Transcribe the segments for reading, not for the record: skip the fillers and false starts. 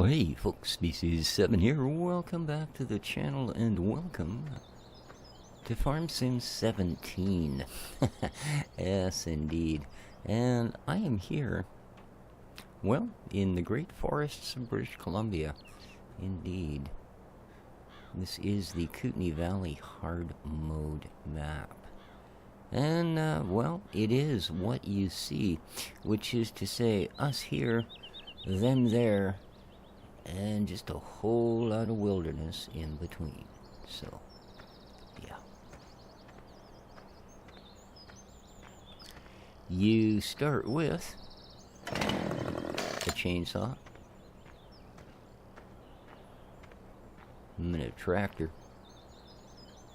Well, hey folks, Species 7 here. Welcome back to the channel and welcome to Farm Sim 17. Yes, indeed. And I am here, well, in the great forests of British Columbia. Indeed. This is the Kootenay Valley hard mode map. And, well, it is what you see, which is to say, us here, them there, and just a whole lot of wilderness in between. So, yeah. You start with a chainsaw, and a tractor,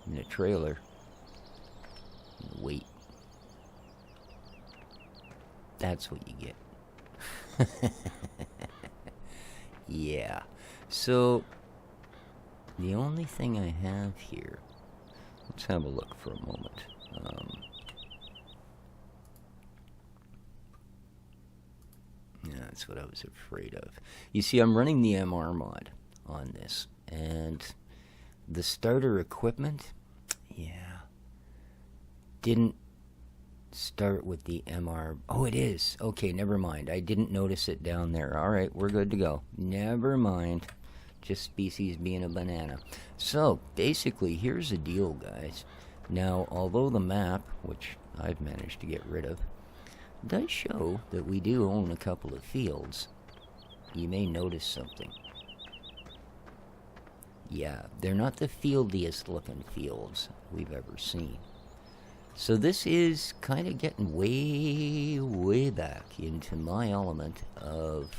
and a trailer, and a weight. That's what you get. Yeah, so the only thing I have here, let's have a look for a moment. Yeah, that's what I was afraid of. You see, I'm running the MR mod on this, and the starter equipment, yeah, didn't start with the MR. Oh, it is. Okay, never mind. I didn't notice it down there. All right, we're good to go. Never mind. Just species being a banana. So, basically, here's the deal, guys. Now, although the map, which I've managed to get rid of, does show that we do own a couple of fields, you may notice something. Yeah, they're not the fieldiest looking fields we've ever seen. So this is kind of getting way back into my element of,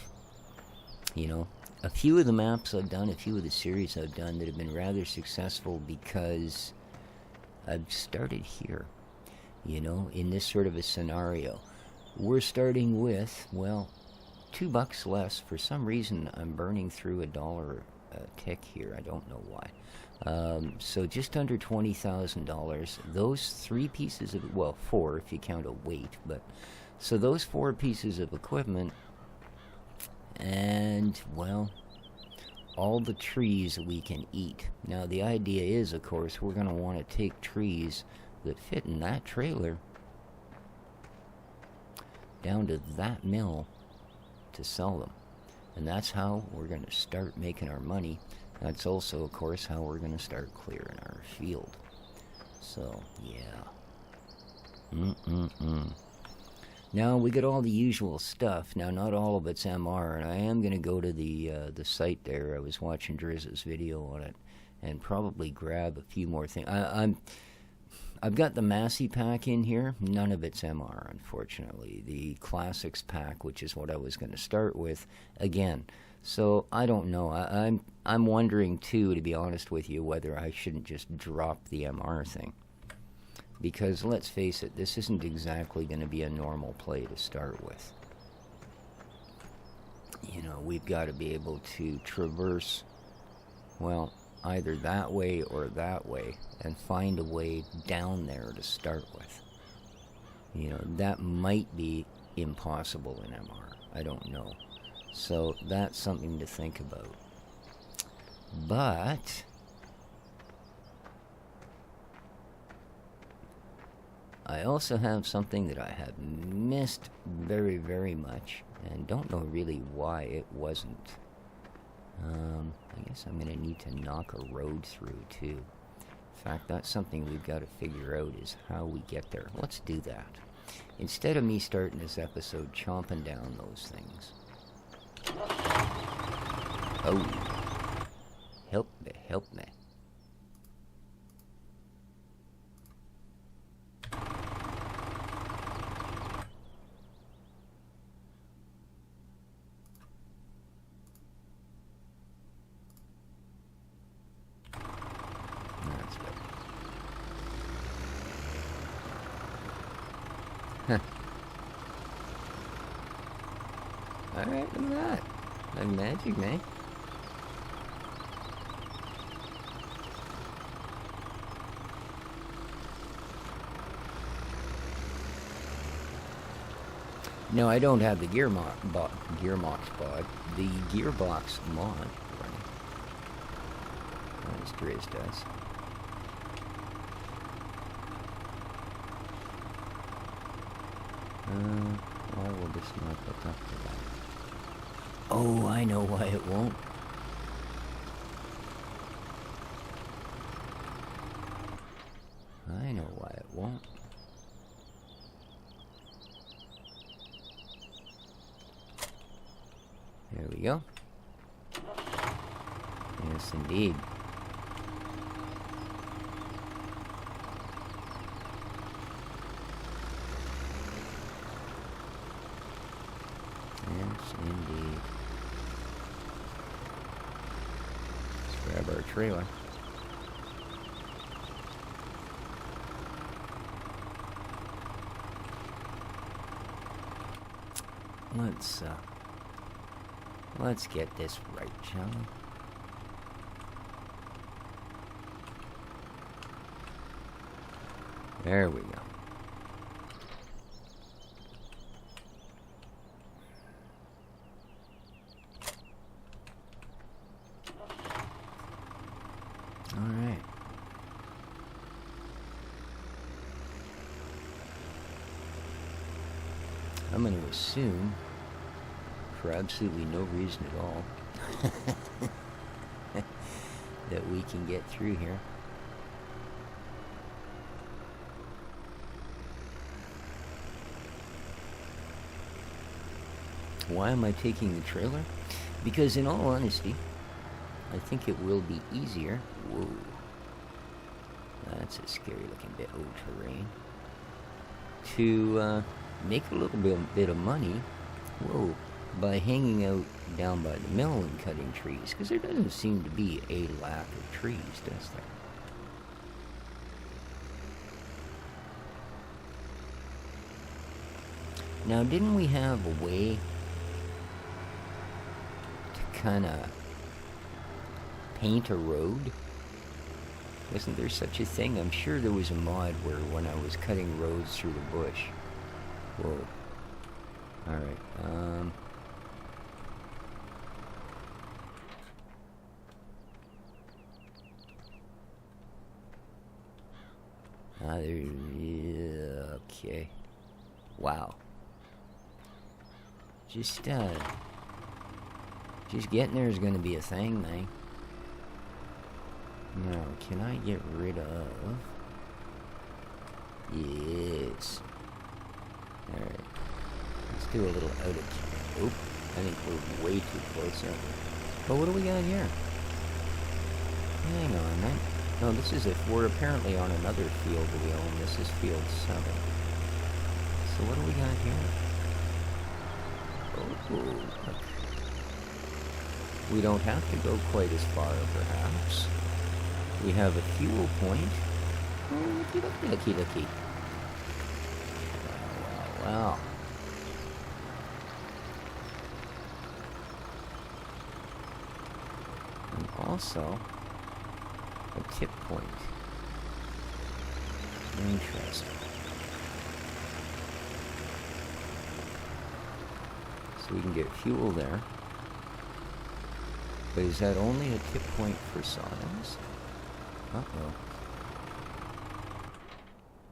you know, a few of the maps I've done, a few of the series I've done that have been rather successful because I've started here, you know, in this sort of a scenario. We're starting with, well, $2 less. For some reason, I'm burning through $1 a tick here. I don't know why. So just under $20,000. Those three pieces of, well, four if you count a weight, but so those four pieces of equipment, and well, all the trees we can eat. Now the idea is, of course, we're going to want to take trees that fit in that trailer down to that mill to sell them, and that's how we're going to start making our money. That's also, of course, how we're going to start clearing our field. So, yeah. Now, we got all the usual stuff. Now, not all of it's MR, and I am going to go to the site there. I was watching Drizz's video on it, and probably grab a few more things. I've got the Massey pack in here. None of it's MR, unfortunately. The Classics pack, which is what I was going to start with, again. So, I don't know. I'm wondering, too, to be honest with you, whether I shouldn't just drop the MR thing. Because, let's face it, this isn't exactly going to be a normal play to start with. You know, we've got to be able to traverse, well, either that way or that way, and find a way down there to start with. You know, that might be impossible in MR. I don't know. So that's something to think about. But I also have something that I have missed very much, and don't know really why it wasn't. I guess I'm going to need to knock a road through too. In fact, that's something we've got to figure out, is how we get there. Let's do that. Instead of me starting this episode chomping down those things. Oh, help me, help me. That's better. Huh. Alright, look at that. Like magic, man. No, I don't have the gearbox mod. The gearbox mod running. As Driz does. Why will this not hook up to that? Oh, I know why it won't. I know why it won't. There we go. Yes, indeed. Yes, indeed. Let's grab our trailer. Let's get this right, shall we? There we go. All right. I'm going to assume, for absolutely no reason at all, that we can get through here. Why am I taking the trailer? Because in all honesty, I think it will be easier. Whoa. That's a scary looking bit of terrain. To make a little bit of money, whoa, by hanging out down by the mill and cutting trees. Because there doesn't seem to be a lack of trees, does there? Now, didn't we have a way to kind of paint a road? Wasn't there such a thing? I'm sure there was a mod where when I was cutting roads through the bush. Whoa. Alright, okay. Wow. Just getting there is going to be a thing, man. Now, can I get rid of... Yes. Alright. Let's do a little out of... Oop. I think we're way too close, aren't we? But what do we got here? Hang on, man. No, this is if we're apparently on another field that we own. This is field 7. So what do we got here? Oh, we don't have to go quite as far, perhaps. We have a fuel point. Oh, looky. Wow. And also, a tip point. Interesting. So we can get fuel there. But is that only a tip point for sawdust? Uh-oh.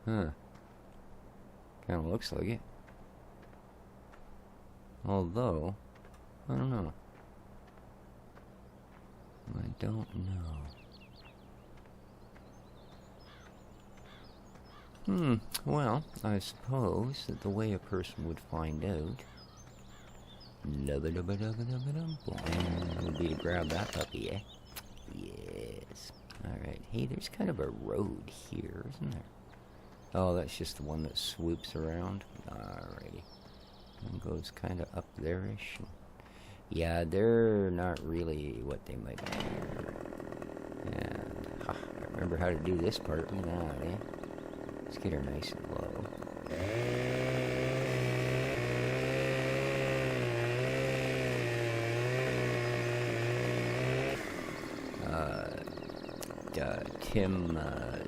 Huh. Kinda looks like it. Although, I don't know. I don't know. Well, I suppose that the way a person would find out would be to grab that puppy, eh? Yes. Alright. Hey, there's kind of a road here, isn't there? Oh, that's just the one that swoops around. Alrighty. And goes kind of up there-ish. Yeah, they're not really what they might be. And I remember how to do this part. Look at that, eh? Let's get her nice and low.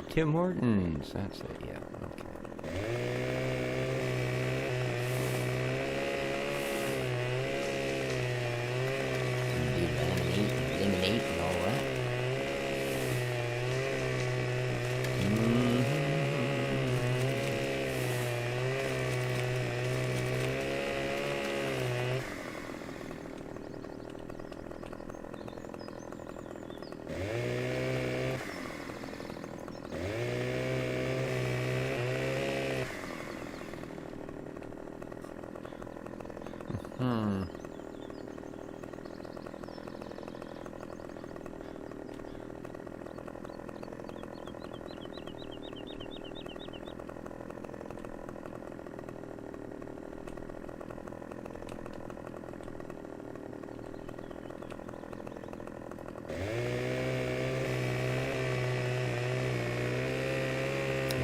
Tim Hortons. That's it, yeah, okay. Hmm.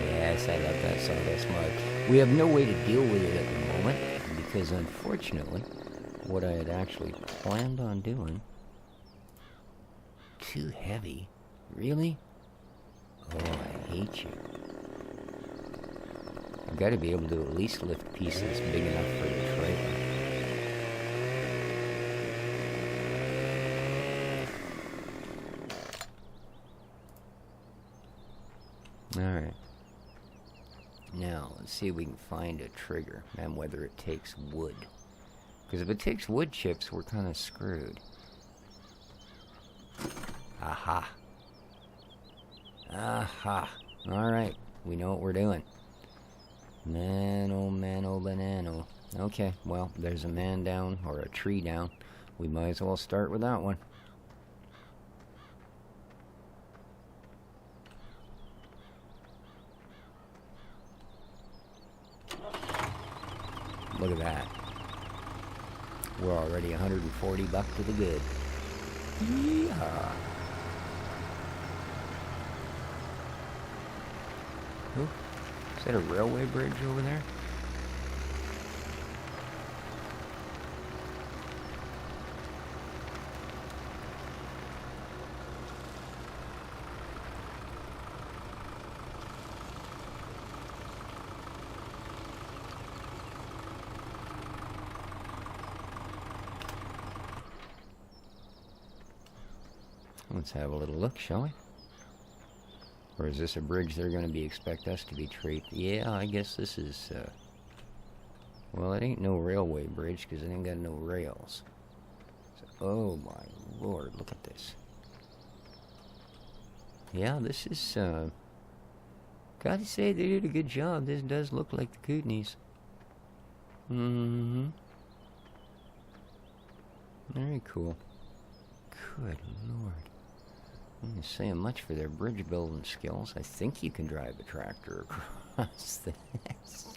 Yes, I love that sawdust mud. We have no way to deal with it at the moment because, unfortunately, what I had actually planned on doing... Too heavy? Really? Oh, I hate you. I've got to be able to at least lift pieces big enough for the trailer. Alright. Now, let's see if we can find a trigger and whether it takes wood. Because if it takes wood chips, we're kind of screwed. Aha. Aha. Alright, we know what we're doing. Mano, banano. Okay, well, there's a man down, or a tree down. We might as well start with that one. Look at that. We're already 140 bucks to the good. Yeehaw. Ooh, is that a railway bridge over there? Let's have a little look, shall we? Or is this a bridge they're going to expect us to be treated? Yeah, I guess this is, well, it ain't no railway bridge because it ain't got no rails. So, oh my lord, look at this. Yeah, this is, gotta say they did a good job. This does look like the Kootenays. Mm-hmm. Very cool. Good lord. I'm not saying much for their bridge building skills. I think you can drive a tractor across this.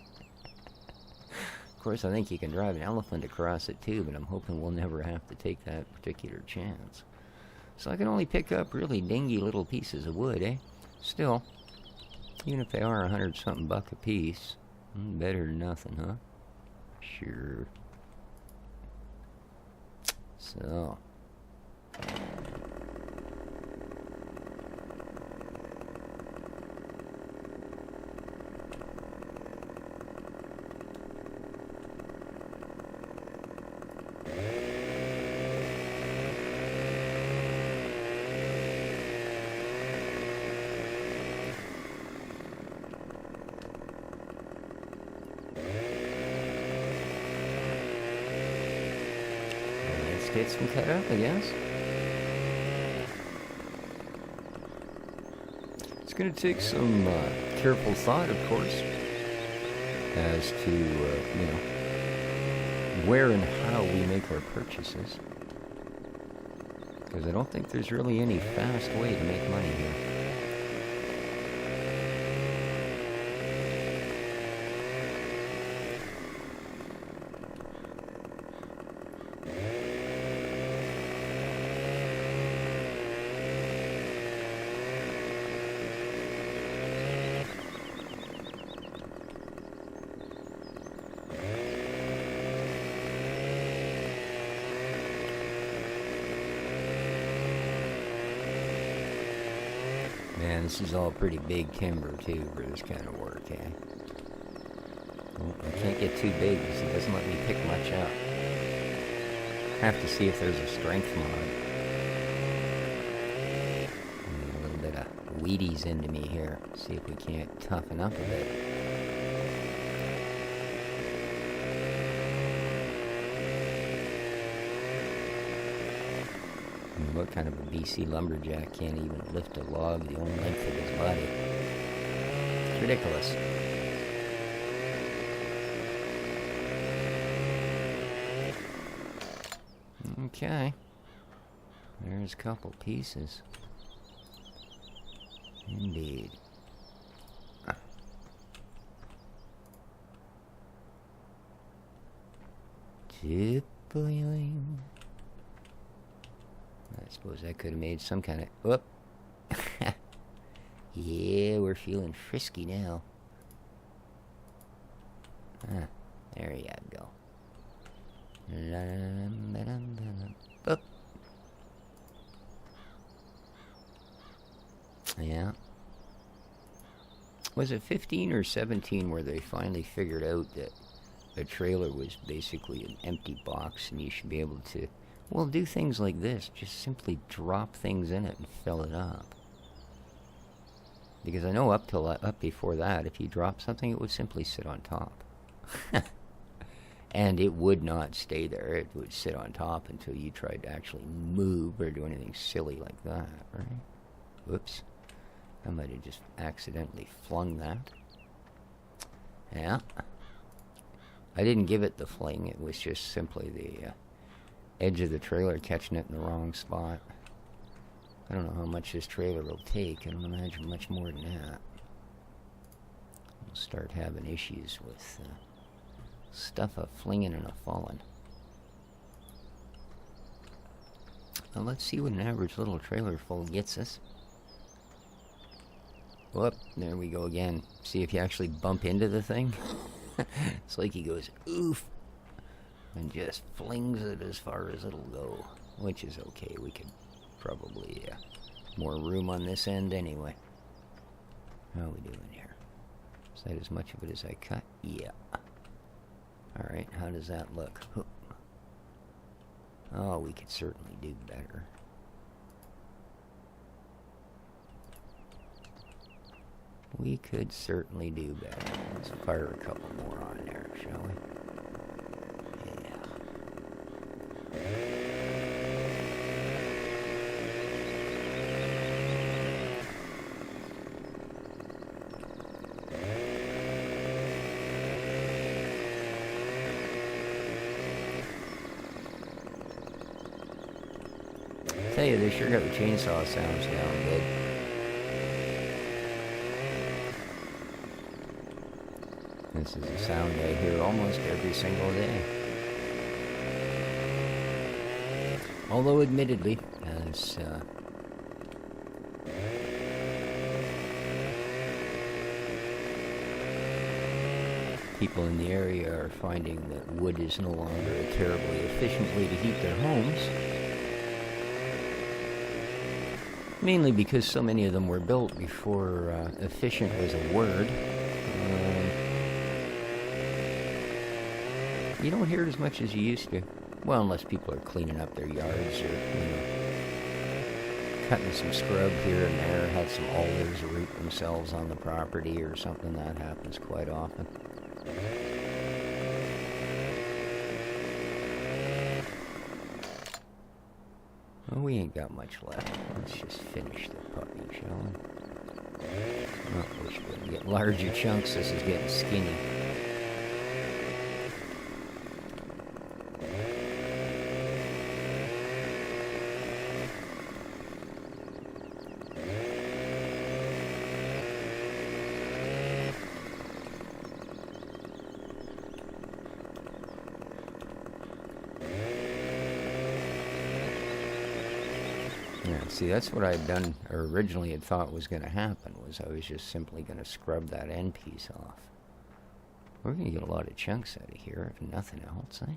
Of course, I think you can drive an elephant across it too, but I'm hoping we'll never have to take that particular chance. So I can only pick up really dingy little pieces of wood, eh? Still, even if they are 100-something bucks a piece, better than nothing, huh? Sure. So... get some cut up, I guess. It's going to take some careful thought, of course, as to, you know, where and how we make our purchases. Because I don't think there's really any fast way to make money here. Man, this is all pretty big timber, too, for this kind of work, eh? Well, I can't get too big because it doesn't let me pick much up. Have to see if there's a strength mod. A little bit of Wheaties into me here. See if we can't toughen up a bit. What kind of a BC lumberjack can't even lift a log the only length of his body? It's ridiculous. Okay. There's a couple pieces. Indeed. Tip-boing. I suppose I could have made some kind of... Whoop. Yeah, we're feeling frisky now. Ah, there you go. Boop. Yeah. Was it 15 or 17 where they finally figured out that a trailer was basically an empty box and you should be able to, well, do things like this. Just simply drop things in it and fill it up. Because I know up before that, if you drop something, it would simply sit on top. And it would not stay there. It would sit on top until you tried to actually move or do anything silly like that, right? Whoops. I might have just accidentally flung that. Yeah. I didn't give it the fling. It was just simply the edge of the trailer catching it in the wrong spot. I don't know how much this trailer will take. I don't imagine much more than that. We'll start having issues with stuff a-flinging and a-falling. Well, let's see what an average little trailer full gets us. Whoop, there we go again. See if you actually bump into the thing. It's like he goes, oof, and just flings it as far as it'll go, which is okay. We could probably more room on this end anyway. How are we doing here? Is that as much of it as I cut? Yeah. Alright, how does that look? Oh, we could certainly do better. We could certainly do better. Let's fire a couple more on there, shall we? Tell you, they sure got the chainsaw sounds down good. This is a sound I hear almost every single day. Although, admittedly, as people in the area are finding that wood is no longer a terribly efficient way to heat their homes, mainly because so many of them were built before efficient was a word. You don't hear it as much as you used to. Well, unless people are cleaning up their yards or, cutting some scrub here and there, had some alders root themselves on the property or something. That happens quite often. Well, we ain't got much left. Let's just finish the puppy, shall we? Oh, wish we could get larger chunks. This is getting skinny. See, that's what I had done, or originally had thought was going to happen, was I was just simply going to scrub that end piece off. We're going to get a lot of chunks out of here, if nothing else, eh?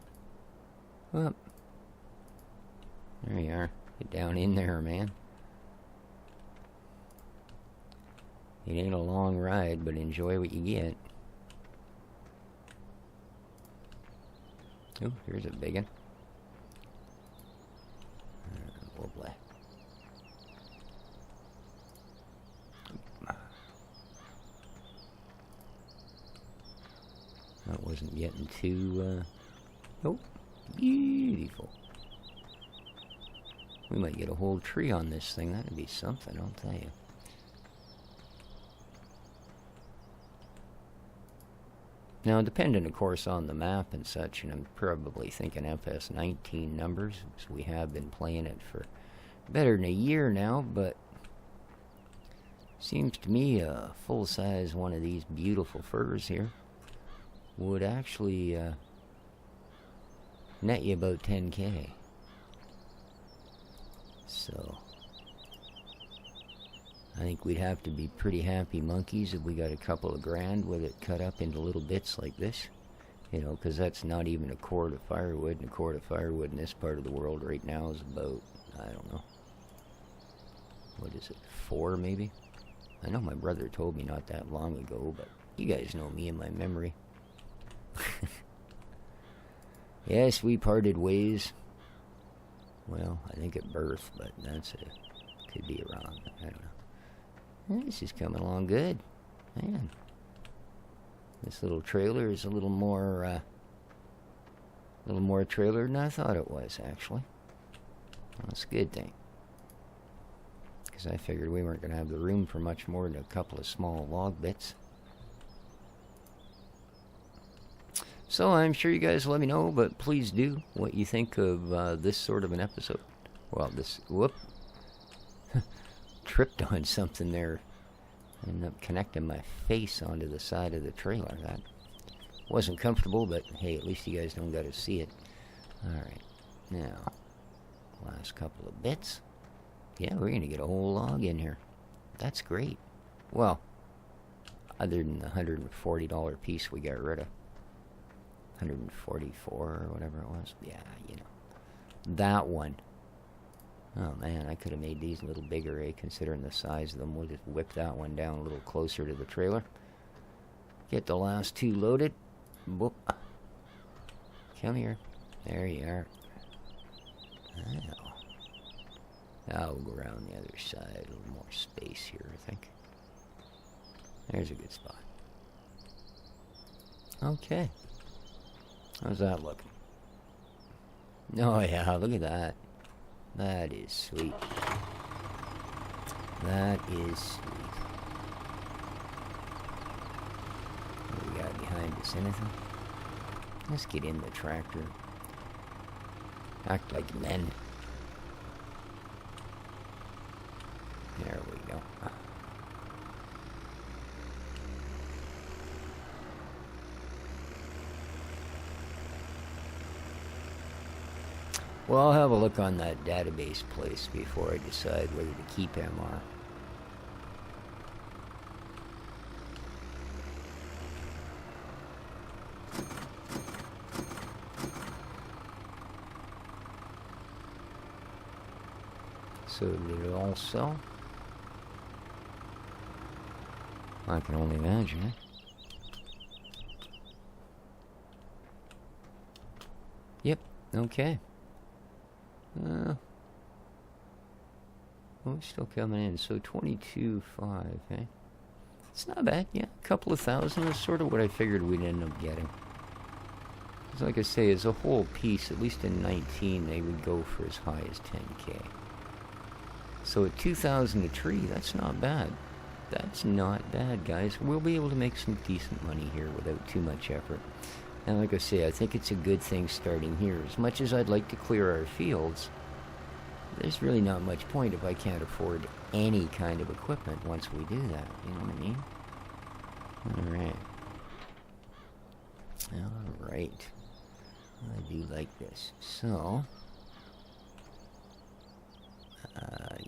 Well, there you are. Get down in there, man. It ain't a long ride, but enjoy what you get. Ooh, here's a big one. Lovely. That wasn't getting too, oh, beautiful. We might get a whole tree on this thing. That'd be something, I'll tell you. Now, depending, of course, on the map and such, and I'm probably thinking FS19 numbers, because we have been playing it for better than a year now, but seems to me a full-size one of these beautiful furs here would actually net you about 10K. So I think we'd have to be pretty happy monkeys if we got a couple of grand with it cut up into little bits like this. You know, because that's not even a cord of firewood, and a cord of firewood in this part of the world right now is about, I don't know, what is it, 4 maybe? I know my brother told me not that long ago, but you guys know me and my memory. Yes, we parted ways. Well, I think at birth, but that's it. Could be wrong. I don't know. This is coming along good. Man. This little trailer is a little more trailer than I thought it was, actually. Well, that's a good thing. Because I figured we weren't going to have the room for much more than a couple of small log bits. So I'm sure you guys will let me know, but please do what you think of this sort of an episode. Well, this, whoop, tripped on something there. Ended up connecting my face onto the side of the trailer. That wasn't comfortable, but hey, at least you guys don't got to see it. Alright, now, last couple of bits. Yeah, we're going to get a whole log in here. That's great. Well, other than the $140 piece we got rid of. 144 or whatever it was. Yeah, you know. That one. Oh man, I could have made these a little bigger, considering the size of them. We'll just whip that one down a little closer to the trailer. Get the last two loaded. Boop. Come here. There you are. Now we'll go around the other side. A little more space here, I think. There's a good spot. Okay. How's that looking? Oh yeah, look at that. That is sweet. That is sweet. What do we got behind us? Anything? Let's get in the tractor. Act like men. There we go. Well, I'll have a look on that database place before I decide whether to keep MR. So did it all sell? I can only imagine it. Yep, okay. Well, we're still coming in, so 22.5, eh? It's not bad, yeah. A couple of thousand is sort of what I figured we'd end up getting. Because like I say, as a whole piece, at least in 19, they would go for as high as 10K. So at 2,000 a tree, that's not bad. That's not bad, guys. We'll be able to make some decent money here without too much effort. And like I say, I think it's a good thing starting here. As much as I'd like to clear our fields, there's really not much point if I can't afford any kind of equipment once we do that. You know what I mean? Alright. Alright. I do like this. So,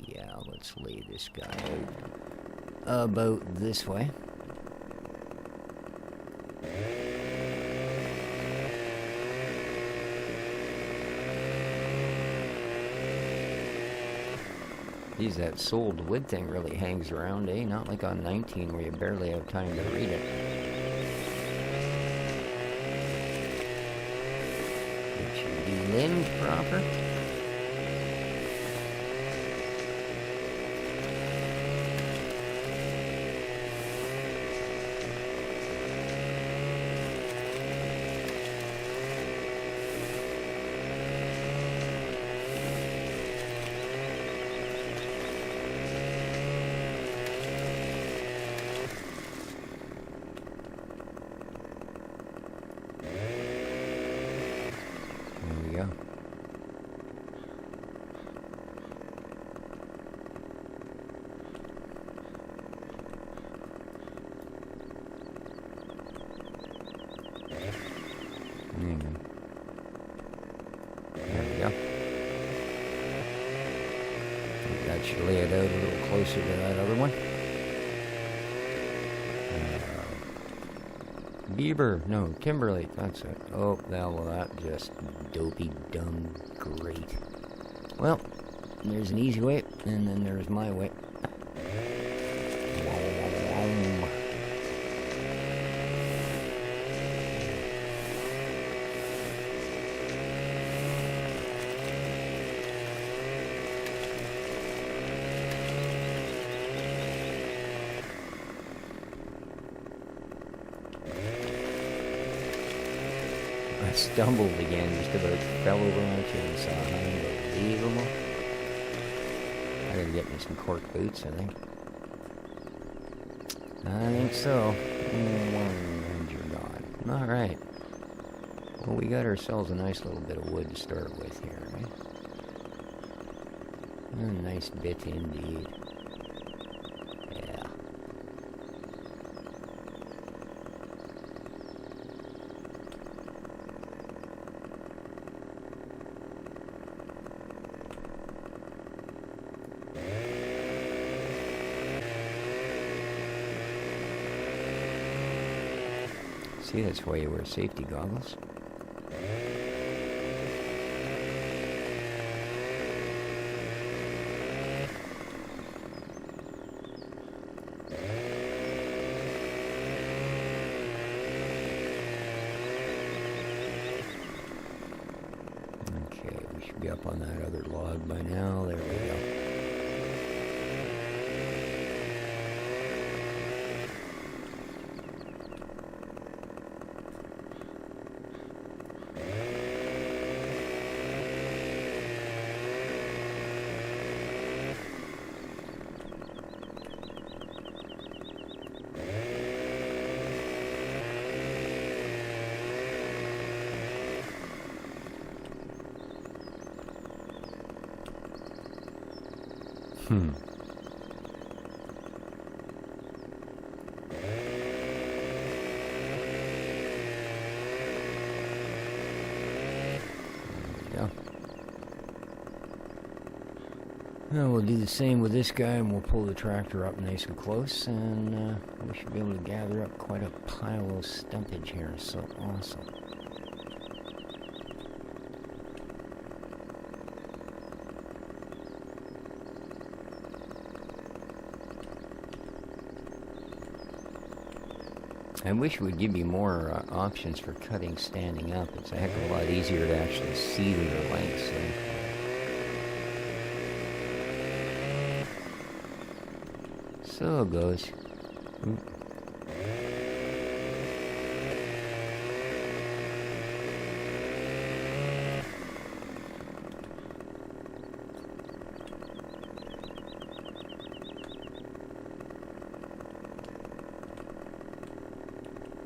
yeah, let's lay this guy out about this way. Geez, that sold wood thing really hangs around, eh? Not like on 19 where you barely have time to read it. It should be limbed proper. should lay it out a little closer to that other one. Bieber, no, Timberlake, that's it. Oh, well, that just dopey, dumb, great. Well, there's an easy way, and then there's my way. I stumbled again, just about fell over my chainsaw. Unbelievable. I gotta get me some cork boots, I think. I think so. And you're gone. Alright. Well, we got ourselves a nice little bit of wood to start with here, right? A nice bit indeed. Yeah. See, that's why you wear safety goggles. Okay, we should be up on that other log by now. There we go. Well, we'll do the same with this guy, and we'll pull the tractor up nice and close, and we should be able to gather up quite a pile of stumpage here. So awesome. I wish it would give you more options for cutting standing up. It's a heck of a lot easier to actually see the lengths. So it goes.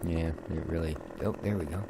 Yeah, it really... Oh, there we go.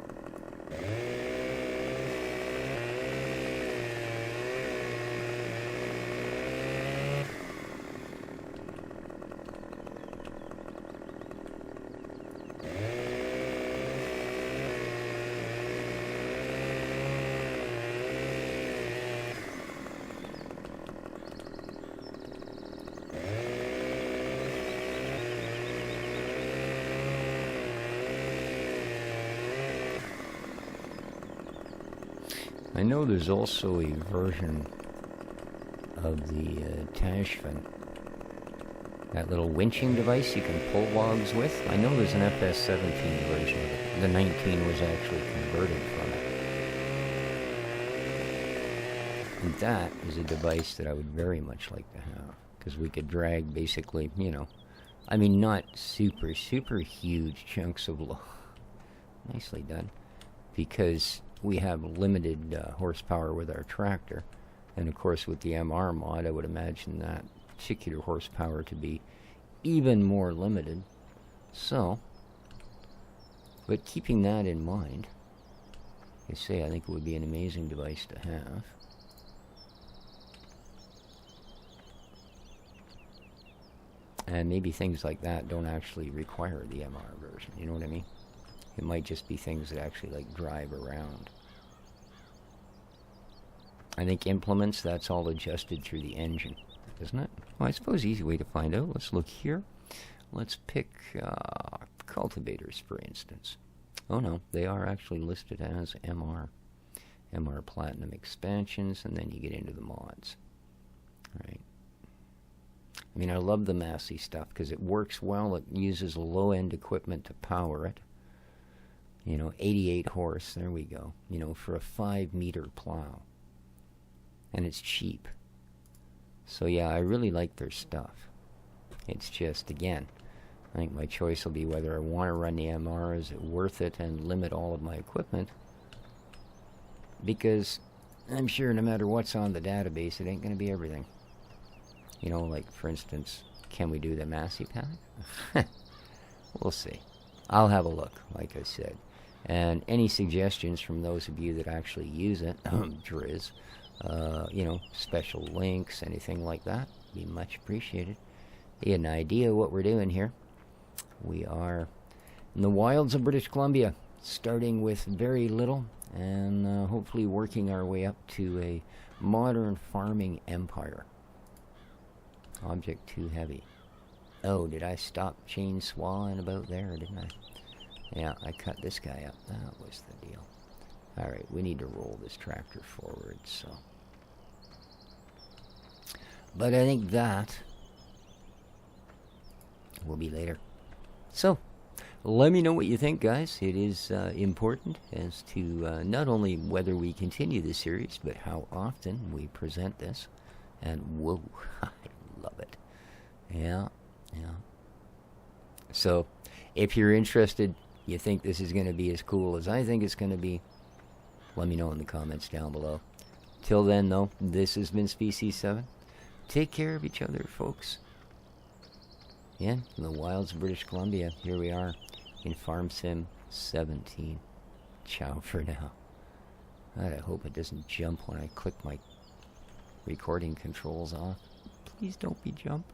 I know there's also a version of the Tashfin, that little winching device you can pull logs with. I know there's an FS17 version of it. The 19 was actually converted from it. And that is a device that I would very much like to have, because we could drag basically, you know, I mean, not super, super huge chunks of log. Nicely done. Because we have limited horsepower with our tractor, and of course with the MR mod I would imagine that particular horsepower to be even more limited. So, but keeping that in mind, I say I think it would be an amazing device to have. And maybe things like that don't actually require the MR version, you know what I mean? It might just be things that actually like drive around. I think implements, that's all adjusted through the engine. doesn't it? Well, I suppose easy way to find out. Let's look here. Let's pick cultivators, for instance. Oh no, they are actually listed as MR. MR Platinum expansions, and then you get into the mods. Right. I mean, I love the Massey stuff because it works well. It uses low-end equipment to power it. 88 horse, there we go. For a 5-meter plow. And it's cheap. So yeah, I really like their stuff. It's just, again, I think my choice will be whether I want to run the MR, is it worth it, and limit all of my equipment. Because I'm sure no matter what's on the database, it ain't going to be everything. Like, for instance, can we do the Massey pack? We'll see. I'll have a look, like I said. And any suggestions from those of you that actually use it, Driz, special links, anything like that, be much appreciated. You get an idea of what we're doing here. We are in the wilds of British Columbia, starting with very little, and hopefully working our way up to a modern farming empire. Object too heavy. Oh, did I stop chainsawing about there, didn't I? Yeah, I cut this guy up. That was the deal. Alright, we need to roll this tractor forward, so. But I think that will be later. So, let me know what you think, guys. It is important as to not only whether we continue this series, but how often we present this. And whoa, I love it. Yeah. So, if you're interested, you think this is going to be as cool as I think it's going to be, let me know in the comments down below. Till then, though, this has been Species 7. Take care of each other, folks. Yeah, in the wilds of British Columbia, here we are in Farm Sim 17. Ciao for now. God, I hope it doesn't jump when I click my recording controls off. Please don't be jump.